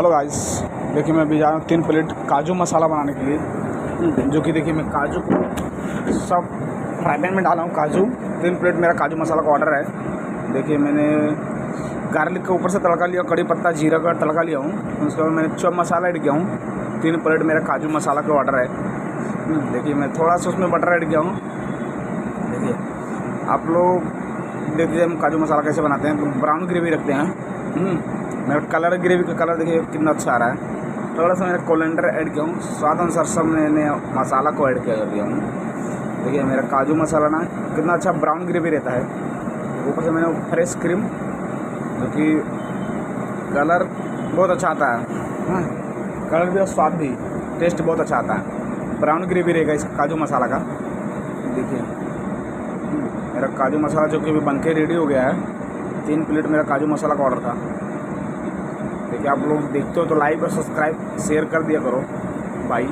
Hello guys, देखिए मैं अभी जा रहा हूँ 3 प्लेट काजू मसाला बनाने के लिए। जो कि देखिए मैं काजू को सब फ्राई पैन में डाला हूँ। काजू 3 प्लेट मेरा काजू मसाला का ऑर्डर है। देखिए मैंने गार्लिक के ऊपर से तड़का लिया, कड़ी पत्ता जीरा का तड़का लिया हूँ। उसके बाद मैंने चॉप मसाला ऐड किया हूँ। 3 प्लेट मेरा काजू मसाला का ऑर्डर है। देखिए मैं थोड़ा सा उसमें बटर ऐड किया हूँ। देखिए आप लोग देखिए हम काजू मसाला कैसे बनाते हैं, तो ब्राउन ग्रेवी रखते हैं। मेरा कलर ग्रेवी का कलर देखिए कितना अच्छा आ रहा है। थोड़ा सा मैंने कोरिएंडर ऐड किया हूँ, स्वाद अनुसार सब मैंने मसाला को ऐड कर दिया हूँ। देखिए मेरा काजू मसाला ना कितना अच्छा ब्राउन ग्रेवी रहता है। ऊपर से मैंने फ्रेश क्रीम, जो कि कलर बहुत अच्छा आता है। कलर भी और स्वाद भी, टेस्ट बहुत अच्छा आता है। ब्राउन ग्रेवी रहेगा इस काजू मसाला का। देखिए मेरा काजू मसाला जो कि अभी बन के रेडी हो गया है। 3 प्लेट मेरा काजू मसाला का ऑर्डर था। देखिए आप लोग देखते हो तो लाइक और सब्सक्राइब शेयर कर दिया करो भाई।